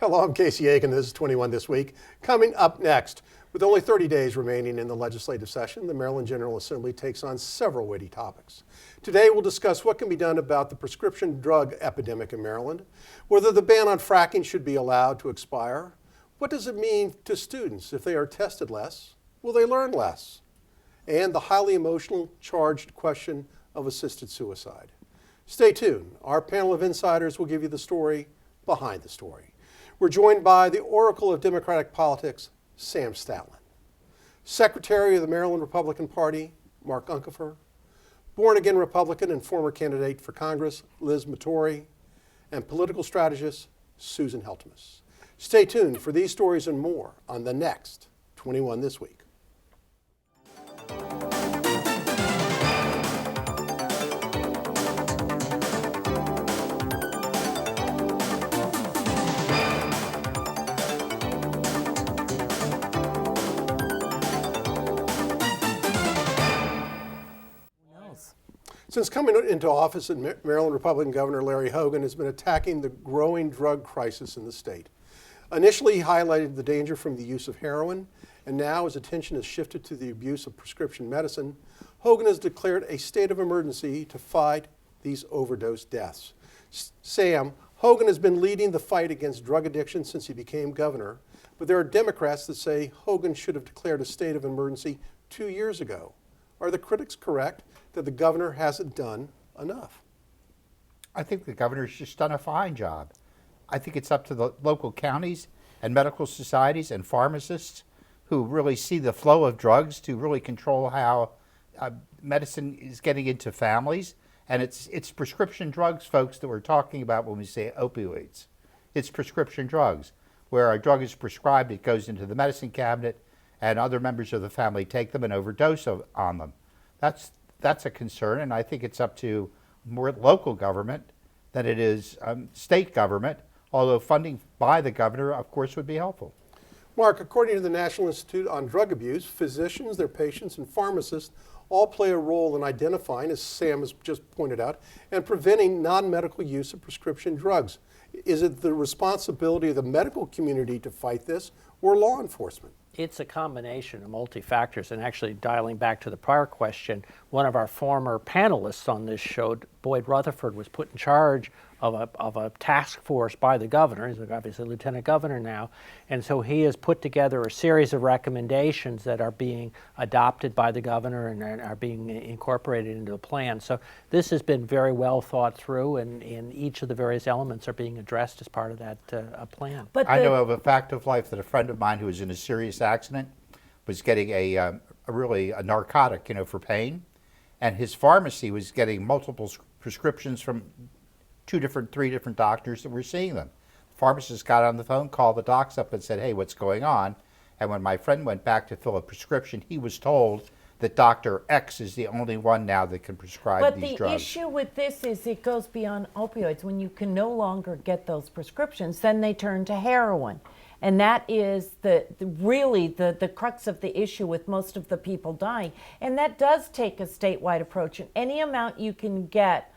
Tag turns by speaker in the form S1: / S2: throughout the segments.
S1: Hello, I'm Casey Aiken. This is 21 This Week. Coming up next, with only 30 days remaining in the legislative session, the Maryland General Assembly takes on several weighty topics. Today, we'll discuss what can be done about the prescription drug epidemic in Maryland, whether the ban on fracking should be allowed to expire, what does it mean to students if they are tested less, will they learn less, and the highly emotional charged question of assisted suicide. Stay tuned. Our panel of insiders will give you the story behind the story. We're joined by the Oracle of Democratic Politics, Sam Statland, Secretary of the Maryland Republican Party, Mark Uncapher, born-again Republican and former candidate for Congress, Liz Matory, and political strategist, Susan Heltemes. Stay tuned for these stories and more on the next 21 This Week. Since coming into office, Maryland Republican Governor Larry Hogan has been attacking the growing drug crisis in the state. Initially, he highlighted the danger from the use of heroin, and now his attention has shifted to the abuse of prescription medicine. Hogan has declared a state of emergency to fight these overdose deaths. Sam, Hogan has been leading the fight against drug addiction since he became governor, but there are Democrats that say Hogan should have declared a state of emergency 2 years ago. Are the critics correct that the governor hasn't done enough?
S2: I think the governor's just done a fine job. I think it's up to the local counties and medical societies and pharmacists who really see the flow of drugs to really control how medicine is getting into families. And it's prescription drugs, folks, that we're talking about when we say opioids. It's prescription drugs. Where a drug is prescribed, it goes into the medicine cabinet, and other members of the family take them and overdose on them. That's a concern, and I think it's up to more local government than it is state government, although funding by the governor, of course, would be helpful.
S1: Mark, according to the National Institute on Drug Abuse, physicians, their patients, and pharmacists all play a role in identifying, as Sam has just pointed out, and preventing non-medical use of prescription drugs. Is it the responsibility of the medical community to fight this, or law enforcement?
S3: It's a combination of multi-factors, and actually dialing back to the prior question, one of our former panelists on this show, Boyd Rutherford, was put in charge of a task force by the governor. He's obviously lieutenant governor now, and so he has put together a series of recommendations that are being adopted by the governor and are being incorporated into the plan. So this has been very well thought through, and each of the various elements are being addressed as part of that plan.
S2: But I know of a fact of life that a friend of mine who was in a serious accident was getting a narcotic, for pain, and his pharmacy was getting multiple prescriptions from 3 different doctors that were seeing them. The pharmacist got on the phone, called the docs up and said, hey, what's going on? And when my friend went back to fill a prescription, he was told that Dr. X is the only one now that can prescribe these drugs.
S4: But the issue with this is it goes beyond opioids. When you can no longer get those prescriptions, then they turn to heroin. And that is really the crux of the issue with most of the people dying. And that does take a statewide approach. And any amount you can get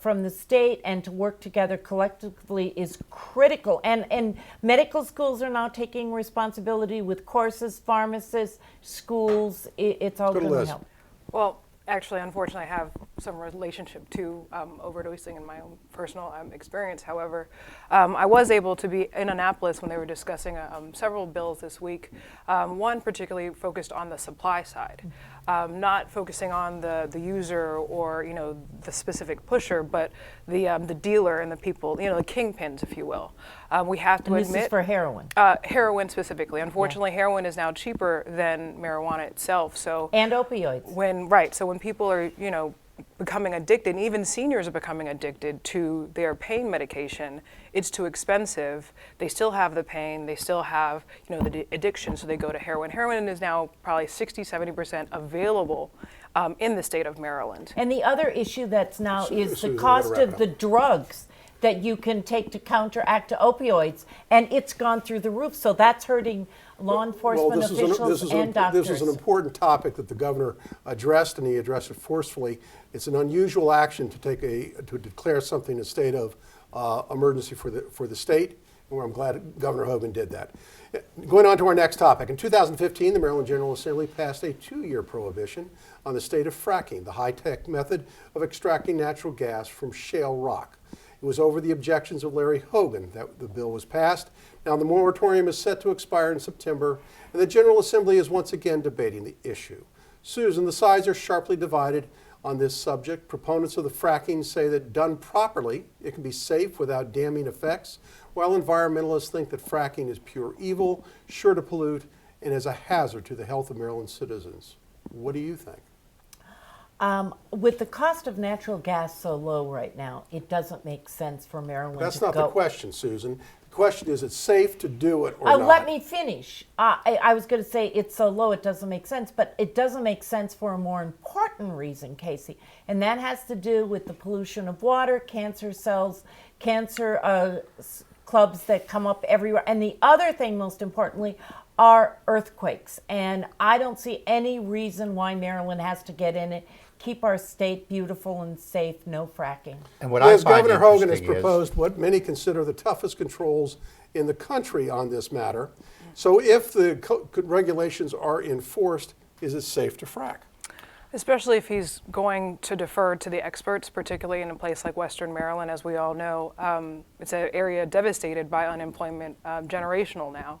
S4: from the state and to work together collectively is critical. And medical schools are now taking responsibility with courses, pharmacists, schools. It's all going to help.
S5: Well, actually, unfortunately, I have some relationship to overdosing in my own personal experience. However, I was able to be in Annapolis when they were discussing several bills this week. One particularly focused on the supply side, not focusing on the user or the specific pusher, but the dealer and the people, the kingpins, if you will. We have to admit,
S4: this is for heroin.
S5: Heroin specifically. Unfortunately, heroin is now cheaper than marijuana itself. So
S4: and opioids.
S5: So when people are becoming addicted, and even seniors are becoming addicted to their pain medication, it's too expensive. They still have the pain, they still have the addiction, so they go to heroin. Heroin is now probably 60-70% available in the state of Maryland.
S4: And the other issue that's now is the cost of the drugs that you can take to counteract opioids, and it's gone through the roof. So that's hurting law enforcement officials and doctors.
S1: This is an important topic that the governor addressed, and he addressed it forcefully. It's an unusual action to declare something a state of emergency for the state. Well, I'm glad Governor Hogan did that. Going on to our next topic. In 2015, the Maryland General Assembly passed a 2-year prohibition on the state of fracking, the high-tech method of extracting natural gas from shale rock. It was over the objections of Larry Hogan that the bill was passed. Now the moratorium is set to expire in September, and the General Assembly is once again debating the issue. Susan, the sides are sharply divided on this subject. Proponents of the fracking say that done properly, it can be safe without damning effects, while environmentalists think that fracking is pure evil, sure to pollute, and is a hazard to the health of Maryland citizens. What do you think?
S4: With the cost of natural gas so low right now, it doesn't make sense for Maryland
S1: That's
S4: to
S1: not
S4: go.
S1: the question, Susan. The question is, it's safe to do it or not?
S4: Let me finish. I was going to say it's so low it doesn't make sense, but it doesn't make sense for a more important reason, Casey, and that has to do with the pollution of water, cancer cells, cancer clubs that come up everywhere, and the other thing, most importantly, are earthquakes. And I don't see any reason why Maryland has to get in it. Keep our state beautiful and safe, no fracking.
S2: And what
S1: Liz,
S2: I find
S1: Governor Hogan has
S2: interesting is-
S1: proposed what many consider the toughest controls in the country on this matter. So if the regulations are enforced, is it safe to frack?
S5: Especially if he's going to defer to the experts, particularly in a place like Western Maryland, as we all know. It's an area devastated by unemployment, generational now.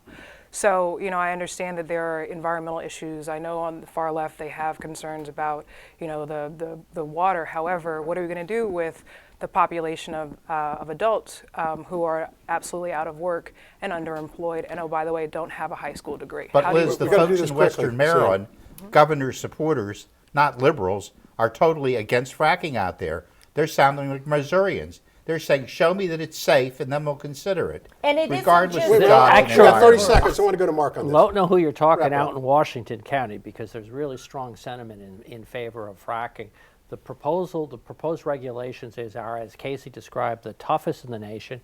S5: So, I understand that there are environmental issues. I know on the far left they have concerns about, the water. However, what are we going to do with the population of adults who are absolutely out of work and underemployed and, oh, by the way, don't have a high school degree?
S2: But
S5: How do you-
S2: Liz, the
S1: We gotta do
S2: folks
S1: this
S2: in
S1: quickly,
S2: Western Maryland, governor supporters, not liberals, are totally against fracking out there. They're sounding like Missourians. They're saying, show me that it's safe, and then we'll consider it.
S4: And it isn't
S2: regardless
S4: just-
S2: of
S1: Wait,
S2: job and
S3: actually-
S1: we got 30
S2: environment.
S1: seconds. I want to go to Mark on this.
S3: Don't know who you're talking
S1: Wrap it
S3: out
S1: up.
S3: in Washington County, because there's really strong sentiment in favor of fracking. The proposed regulations are, as Casey described, the toughest in the nation.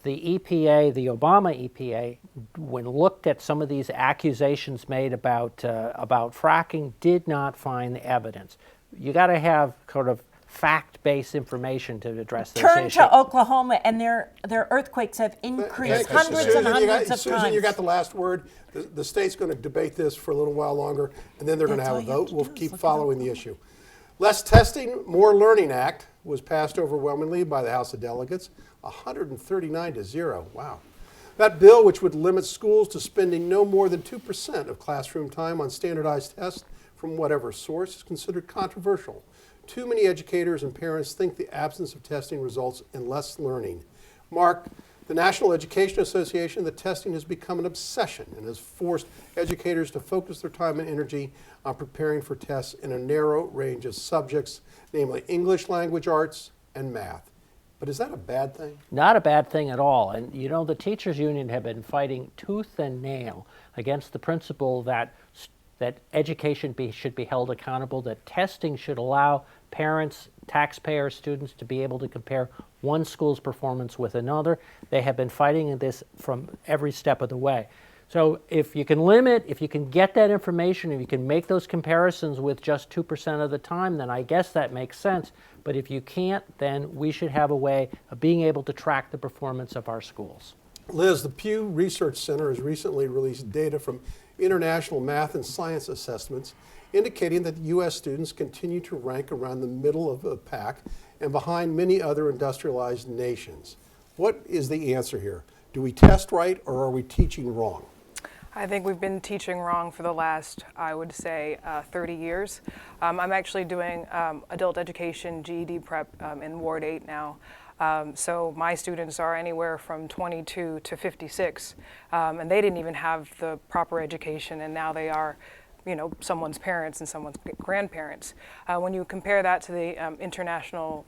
S3: The EPA, the Obama EPA, when looked at some of these accusations made about fracking, did not find the evidence. You got to have sort of fact-based information to address this
S4: Turn
S3: issue.
S4: to Oklahoma, and their earthquakes have increased
S1: Thank you,
S4: hundreds
S1: Susan.
S4: and hundreds of
S1: Susan,
S4: times.
S1: you got the last word. The state's going to debate this for a little while longer, and then they're going to
S4: That's
S1: have a
S4: all you have
S1: vote.
S4: to
S1: We'll
S4: do is
S1: keep
S4: look it
S1: following the issue. Less Testing, More Learning Act was passed overwhelmingly by the House of Delegates, 139-0. Wow. That bill, which would limit schools to spending no more than 2% of classroom time on standardized tests from whatever source, is considered controversial. Too many educators and parents think the absence of testing results in less learning. Mark, the National Education Association, the testing has become an obsession and has forced educators to focus their time and energy on preparing for tests in a narrow range of subjects, namely English language arts and math. But is that a bad thing?
S3: Not a bad thing at all. And the teachers union have been fighting tooth and nail against the principle that education should be held accountable, that testing should allow parents, taxpayers, students to be able to compare one school's performance with another. They have been fighting this from every step of the way. So if you can get that information, if you can make those comparisons with just 2% of the time, then I guess that makes sense. But if you can't, then we should have a way of being able to track the performance of our schools.
S1: Liz, the Pew Research Center has recently released data from international math and science assessments indicating that U.S. students continue to rank around the middle of the pack and behind many other industrialized nations. What is the answer here? Do we test right, or are we teaching wrong?
S5: I think we've been teaching wrong for the last, I would say, 30 years. I'm actually doing adult education GED prep in Ward 8 now. So my students are anywhere from 22 to 56, and they didn't even have the proper education, and now they are someone's parents and someone's grandparents. When you compare that to the international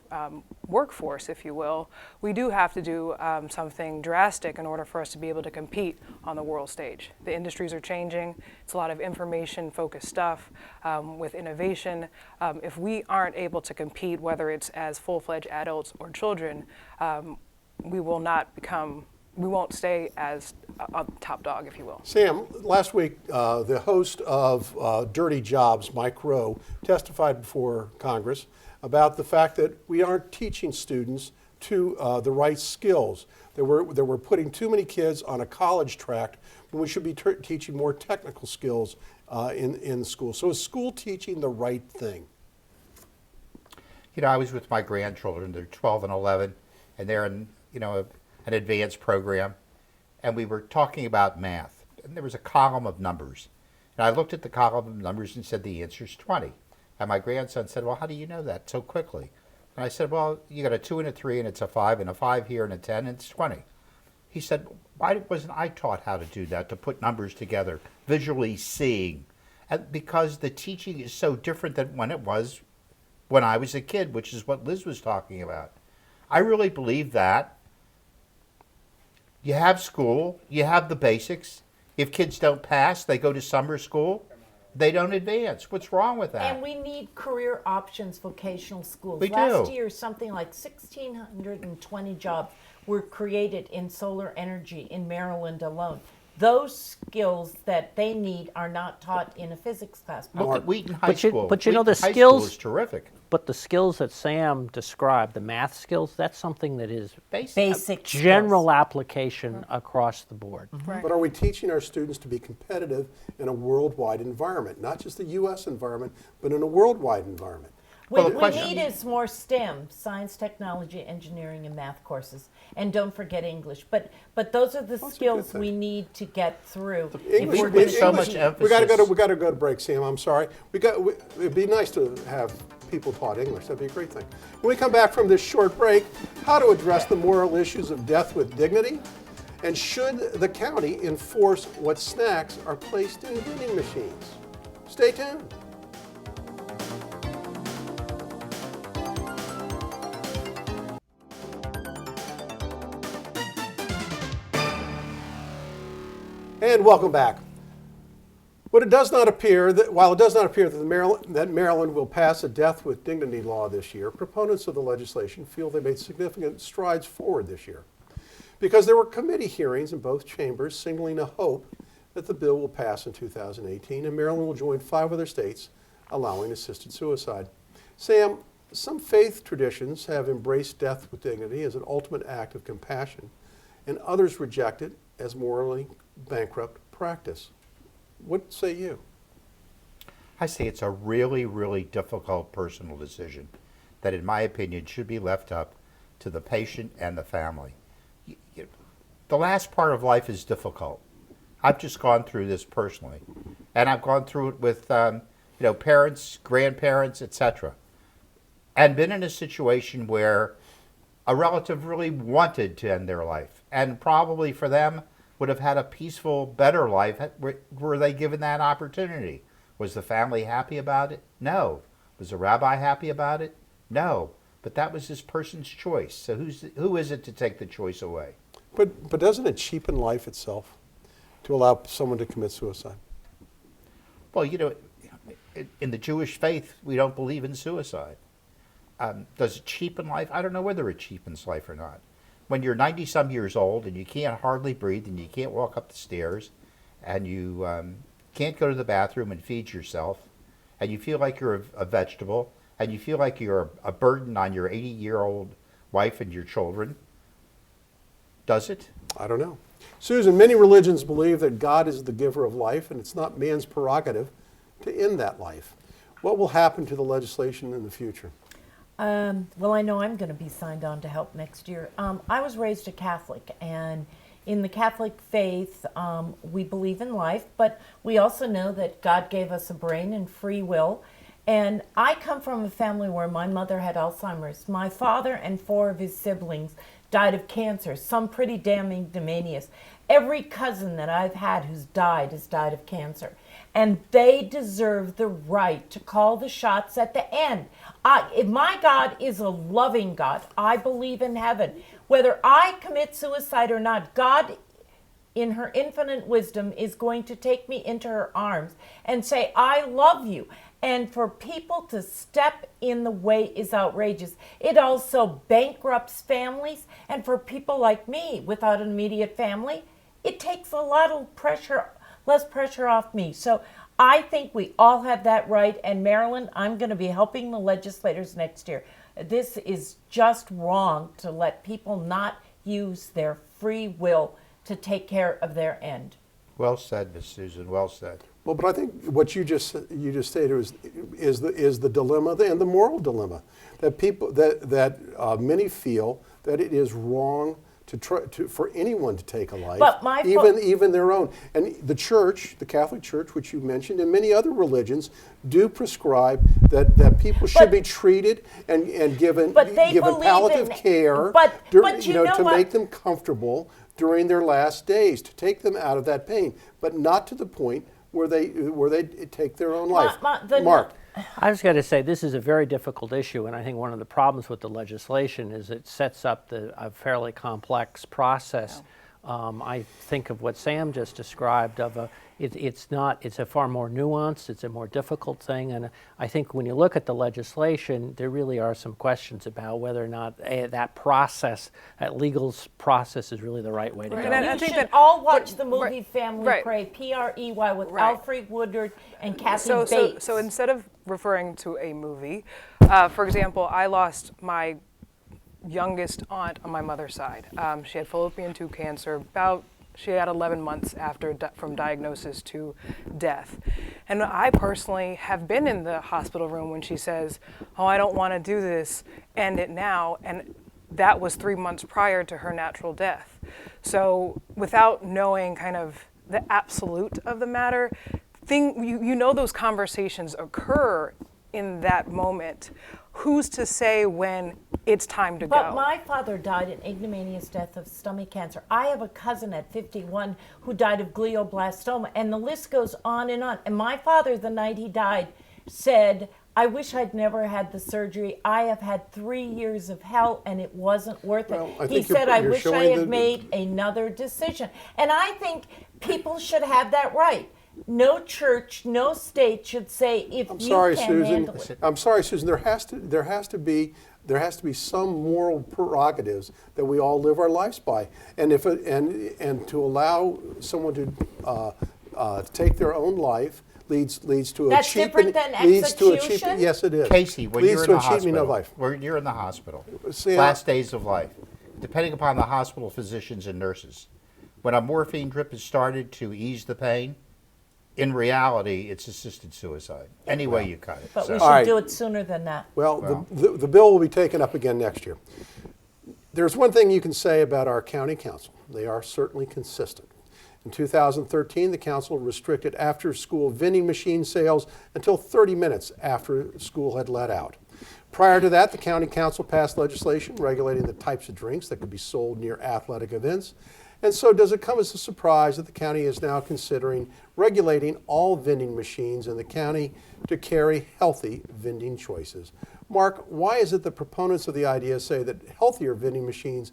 S5: workforce, if you will, we do have to do something drastic in order for us to be able to compete on the world stage. The industries are changing. It's a lot of information-focused stuff with innovation. If we aren't able to compete, whether it's as full-fledged adults or children, we won't stay as a top dog, if you will.
S1: Sam, last week, the host of Dirty Jobs, Mike Rowe, testified before Congress about the fact that we aren't teaching students to the right skills, that we're putting too many kids on a college track when we should be teaching more technical skills in school. So is school teaching the right thing?
S2: You know, I was with my grandchildren. They're 12 and 11, and they're in, an advanced program. And we were talking about math. And there was a column of numbers. And I looked at the column of numbers and said, the answer's 20. And my grandson said, well, how do you know that so quickly? And I said, well, you got a 2 and a 3, and it's a 5, and a 5 here, and a 10, and it's 20. He said, why wasn't I taught how to do that, to put numbers together, visually seeing? And because the teaching is so different than when it was when I was a kid, which is what Liz was talking about. I really believe that you have school, you have the basics. If kids don't pass, they go to summer school. They don't advance. What's wrong with that?
S4: And we need career options vocational schools.
S2: We do.
S4: Last year, something like 1,620 jobs were created in solar energy in Maryland alone. Those skills that they need are not taught in a physics class.
S2: Look at Wheaton High
S3: But you-
S2: School.
S3: but you know,
S2: Wheaton
S3: the
S2: High
S3: skills-
S2: School is terrific.
S3: But the skills that Sam described, the math skills, that's something that is
S4: Basic
S3: general
S4: skills.
S3: application across the board.
S5: Right.
S1: But are we teaching our students to be competitive in a worldwide environment, not just the U.S. environment, but in a worldwide environment?
S2: Well, the
S4: What
S2: question-
S4: we need is more STEM, science, technology, engineering, and math courses. And don't forget English. But those are the
S1: That's a good
S4: skills
S1: thing.
S4: we need to get through.
S1: English,
S2: we put so much
S1: we
S2: emphasis-
S1: got to go to break, Sam. I'm sorry. It'd be nice to have people taught English. That'd be a great thing. When we come back from this short break, how to address the moral issues of death with dignity, and should the county enforce what snacks are placed in vending machines? Stay tuned. And welcome back. While it does not appear that Maryland will pass a death with dignity law this year, proponents of the legislation feel they made significant strides forward this year, because there were committee hearings in both chambers signaling a hope that the bill will pass in 2018 and Maryland will join 5 other states allowing assisted suicide. Sam, some faith traditions have embraced death with dignity as an ultimate act of compassion, and others reject it as morally bankrupt practice. What say you?
S2: I say it's a really, really difficult personal decision that, in my opinion, should be left up to the patient and the family. The last part of life is difficult. I've just gone through this personally, and I've gone through it with parents, grandparents, etc., and been in a situation where a relative really wanted to end their life, and probably for them would have had a peaceful, better life. Were they given that opportunity? Was the family happy about it? No. Was the rabbi happy about it? No. But that was this person's choice. So who is it to take the choice away?
S1: But doesn't it cheapen life itself to allow someone to commit suicide?
S2: Well, in the Jewish faith, we don't believe in suicide. Does it cheapen life? I don't know whether it cheapens life or not. When you're 90-some years old and you can't hardly breathe and you can't walk up the stairs and you can't go to the bathroom and feed yourself, and you feel like you're a vegetable, and you feel like you're a burden on your 80-year-old wife and your children, does it?
S1: I don't know. Susan, many religions believe that God is the giver of life and it's not man's prerogative to end that life. What will happen to the legislation in the future?
S4: Well, I know I'm going to be signed on to help next year. I was raised a Catholic, and in the Catholic faith, we believe in life, but we also know that God gave us a brain and free will. And I come from a family where my mother had Alzheimer's. My father and 4 of his siblings died of cancer, some pretty damn ignominious. Every cousin that I've had who's died has died of cancer. And they deserve the right to call the shots at the end. My God is a loving God. I believe in heaven. Whether I commit suicide or not, God, in her infinite wisdom, is going to take me into her arms and say, I love you. And for people to step in the way is outrageous. It also bankrupts families. And for people like me without an immediate family, it takes a lot of less pressure off me. So I think we all have that right. And Maryland, I'm going to be helping the legislators next year This is just wrong to let people not use their free will to take care of their end.
S2: Well said, Miss Susan, well said.
S1: Well, but I think what you just stated is the dilemma and the moral dilemma that people that many feel that it is wrong for anyone to take a life,
S4: But my
S1: even their own. And the church, the Catholic Church, which you mentioned, and many other religions do prescribe that people should be treated and given palliative care,
S4: you know
S1: to
S4: what?
S1: make them comfortable during their last days, to take them out of that pain, but not to the point where they take their own life. Mark.
S3: I was going to say this is a very difficult issue, and I think one of the problems with the legislation is it sets up a fairly complex process. I think of what Sam just described it's a far more nuanced, it's a more difficult thing, and I think when you look at the legislation, there really are some questions about whether or not that process, that legal process, is really the right way to go.
S5: And I
S4: You
S5: think
S4: should
S5: that-
S4: all watch the movie
S5: right,
S4: Family
S5: right.
S4: Prey, Prey, with
S5: Right.
S4: Alfred Woodard and Kathy
S5: So
S4: Bates.
S5: instead of referring to a movie, for example, I lost my youngest aunt on my mother's side. She had fallopian tube cancer. She had 11 months from diagnosis to death. And I personally have been in the hospital room when she says, "Oh, I don't want to do this, end it now." And that was 3 months prior to her natural death. So without knowing kind of the absolute of the matter, you know those conversations occur in that moment. Who's to say when it's time to go?
S4: But my father died an ignominious death of stomach cancer. I have a cousin at 51 who died of glioblastoma, and the list goes on and on. And my father, the night he died, said, "I wish I'd never had the surgery. I have had 3 years of hell, and it wasn't worth
S1: Well, I
S4: it." He
S1: think you're-
S4: said, "I
S1: you're
S4: wish I
S1: showing
S4: had
S1: the-
S4: made another decision." And I think people should have that right. No church, no state should say, if
S1: I'm
S4: you
S1: sorry,
S4: can't
S1: Susan.
S4: handle it.
S1: I'm sorry, Susan. There has to be some moral prerogatives that we all live our lives by, and and to allow someone to take their own life leads to
S4: That's
S1: a cheapening.
S4: different than
S1: Leads to a
S4: execution?
S1: cheapening. Yes, it is.
S2: Casey, when
S1: leads
S2: you're in
S1: to
S2: the
S1: a cheapening
S2: hospital,
S1: of life.
S2: when you're in the hospital,
S1: See,
S2: last days of life, depending upon the hospital physicians and nurses, when a morphine drip is started to ease the pain, in reality, it's assisted suicide. Any way you cut it.
S4: But we
S2: So-
S4: should
S1: right.
S4: do it sooner than that.
S1: Well, the bill will be taken up again next year. There's one thing you can say about our county council. They are certainly consistent. In 2013, the council restricted after-school vending machine sales until 30 minutes after school had let out. Prior to that, the county council passed legislation regulating the types of drinks that could be sold near athletic events. And so does it come as a surprise that the county is now considering regulating all vending machines in the county to carry healthy vending choices? Mark, why is it the proponents of the idea say that healthier vending machines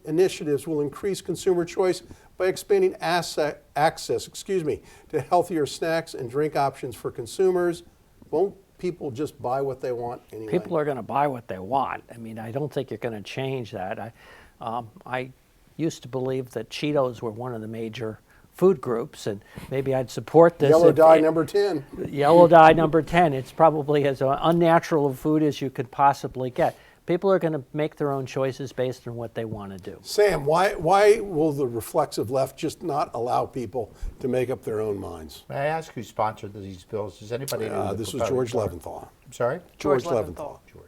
S1: initiatives will increase consumer choice by expanding access to healthier snacks and drink options for consumers? Won't people just buy what they want anyway?
S3: People are going to buy what they want. I mean, I don't think you're going to change that. I used to believe that Cheetos were one of the major food groups, and maybe I'd support this.
S1: Yellow dye number 10.
S3: Yellow dye number 10. It's probably as unnatural of food as you could possibly get. People are going to make their own choices based on what they want to do.
S1: Sam, why will the reflexive left just not allow people to make up their own minds?
S2: May I ask who sponsored these bills? Does anybody know? who the
S1: This was
S2: proponents
S1: George
S2: are?
S1: Leventhal.
S2: I'm sorry?
S1: George
S5: Leventhal.
S2: George.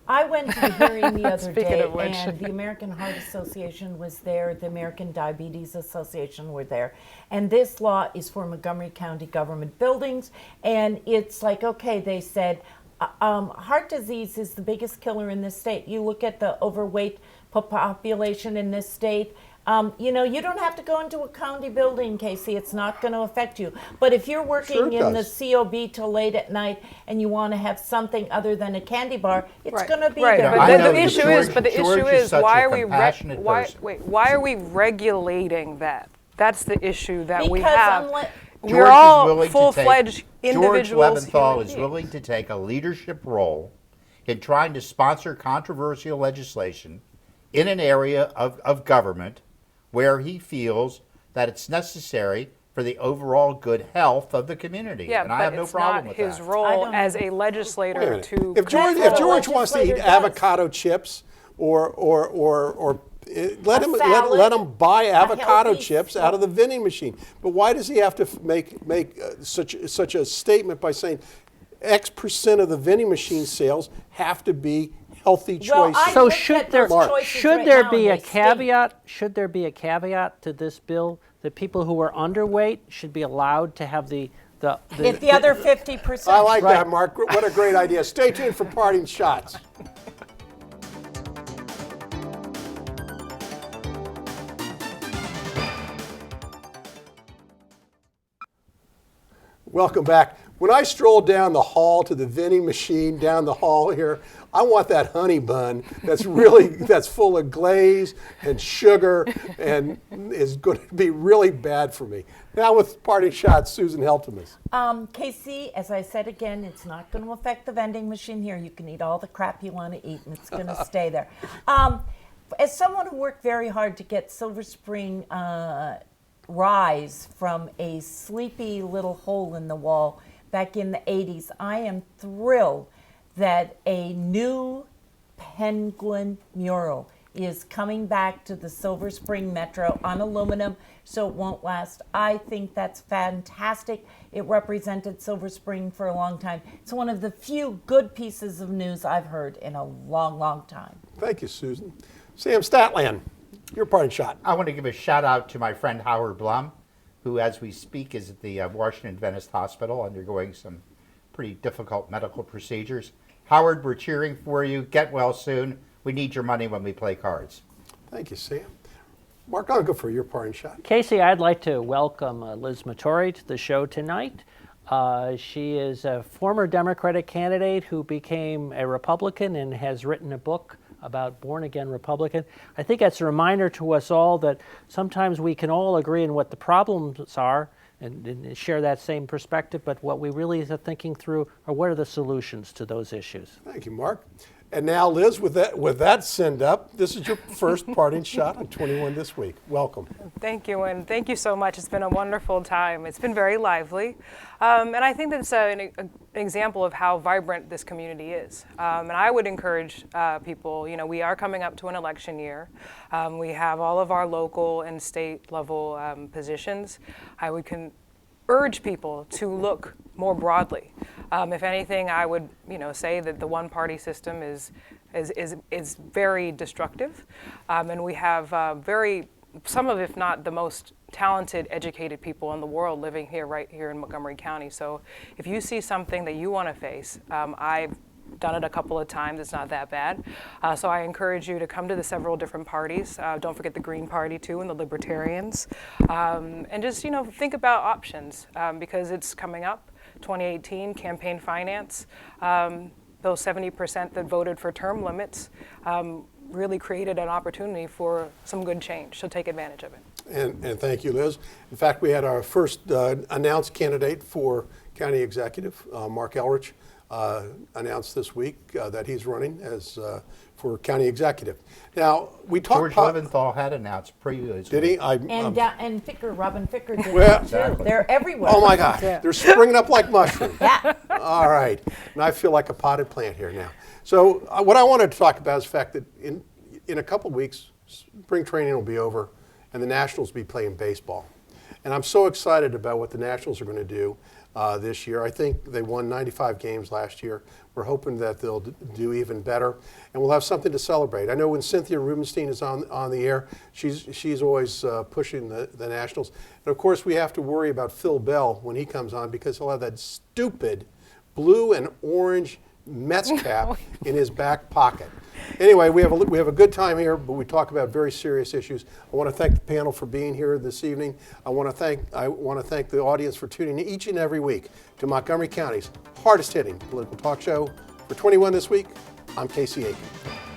S4: I went to the hearing the other
S5: Speaking
S4: day,
S5: of which.
S4: and the American Heart Association was there, the American Diabetes Association were there, and this law is for Montgomery County government buildings, and it's like, okay, they said, heart disease is the biggest killer in this state. You look at the overweight population in this state. You don't have to go into a county building, Casey. It's not going to affect you. But if you're working
S1: Sure it
S4: in the
S1: does.
S4: COB till late at night and you want to have something other than a candy bar, it's
S5: Right.
S4: going to be
S5: right.
S4: there.
S2: I
S5: But
S2: know
S5: the
S2: that
S5: issue
S2: George-
S5: is, but the
S2: George
S5: issue
S2: is
S5: is,
S2: such
S5: why
S2: a
S5: are we
S2: compassionate person.
S5: why are we regulating that? That's the issue that we
S4: Because
S5: have.
S4: unless-
S2: George
S5: We're
S2: is
S5: all
S2: willing to
S5: full-fledged
S2: take-
S5: individuals.
S2: George Leventhal
S5: human
S2: is
S5: beings.
S2: willing to take a leadership role in trying to sponsor controversial legislation in an area of government where he feels that it's necessary for the overall good health of the community.
S5: Yeah,
S2: and I
S5: but
S2: have no
S5: it's
S2: problem
S5: not
S2: with
S5: his
S2: that.
S4: I
S5: role
S4: don't
S5: as
S4: either.
S5: a
S1: Wait a
S5: legislator
S1: minute.
S5: to.
S1: If George,
S4: That's what a
S1: wants to eat
S4: legislator does.
S1: avocado chips or let him
S4: salad,
S1: buy avocado
S4: healthy
S1: chips out of the vending machine. But why does he have to make such a statement by saying X percent of the vending machine sales have to be healthy
S4: Well,
S1: choices?
S4: I
S3: So
S4: looked
S3: should
S4: at
S3: there
S4: those choices
S3: should
S4: right
S3: there
S4: now
S3: be
S4: and
S3: a
S4: they stink.
S3: caveat? Should there be a caveat to this bill that people who are underweight should be allowed to have the
S4: If the other 50%.
S1: I like
S3: Right.
S1: that, Mark. What a great idea. Stay tuned for parting shots. Welcome back. When I stroll down the hall to the vending machine down the hall here, I want that honey bun that's full of glaze and sugar and is going to be really bad for me. Now with parting shots, Susan Heltemes.
S4: Casey, as I said again, it's not going to affect the vending machine here. You can eat all the crap you want to eat, and it's going to stay there. As someone who worked very hard to get Silver Spring rise from a sleepy little hole in the wall back in the 80s, I am thrilled that a new penguin mural is coming back to the Silver Spring Metro on aluminum, so it won't last. I think that's fantastic. It represented Silver Spring for a long time. It's one of the few good pieces of news I've heard in a long, long time.
S1: Thank you, Susan. Sam Statland, your parting shot.
S2: I want to give a shout out to my friend Howard Blum, who as we speak is at the Washington Adventist Hospital undergoing some pretty difficult medical procedures. Howard, we're cheering for you. Get well soon. We need your money when we play cards.
S1: Thank you, Sam. Mark Uncapher, your parting shot.
S3: Casey, I'd like to welcome Liz Matory to the show tonight. She is a former Democratic candidate who became a Republican and has written a book about born-again Republican. I think that's a reminder to us all that sometimes we can all agree on what the problems are and share that same perspective, but what we really are thinking through are what are the solutions to those issues.
S1: Thank you, Mark. And now, Liz, with that send up, this is your first parting shot on 21 This Week. Welcome.
S5: Thank you, and thank you so much. It's been a wonderful time. It's been very lively, and I think that's an example of how vibrant this community is. And I would encourage people, we are coming up to an election year. We have all of our local and state level positions. I would urge people to look more broadly. If anything, I would say that the one-party system is very destructive, and we have some of, if not the most talented, educated people in the world living right here in Montgomery County. So if you see something that you want to face, I've done it a couple of times. It's not that bad. So I encourage you to come to the several different parties. Don't forget the Green Party too and the Libertarians. And just think about options because it's coming up. 2018 campaign finance. Those 70% that voted for term limits really created an opportunity for some good change. So take advantage of it.
S1: And thank you, Liz. In fact, we had our first announced candidate for county executive, Mark Elrich, announced this week that he's running as for county executive. Now, we talked.
S2: George Leventhal had announced previously.
S1: Did he?
S4: And Robin Ficker did
S1: Well-
S4: that too. They're everywhere.
S1: Oh my God, they're springing up like mushrooms.
S4: Yeah.
S1: All right, and I feel like a potted plant here now. So what I wanted to talk about is the fact that in a couple weeks, spring training will be over, and the Nationals will be playing baseball. And I'm so excited about what the Nationals are going to do this year. I think they won 95 games last year. We're hoping that they'll do even better, and we'll have something to celebrate. I know when Cynthia Rubenstein is on the air, she's always pushing the Nationals. And of course, we have to worry about Phil Bell when he comes on because he'll have that stupid blue and orange Mets cap in his back pocket. Anyway, we have a good time here, but we talk about very serious issues. I want to thank the panel for being here this evening. I want to thank the audience for tuning in each and every week to Montgomery County's hardest hitting political talk show. For 21 This Week, I'm Casey Aiken.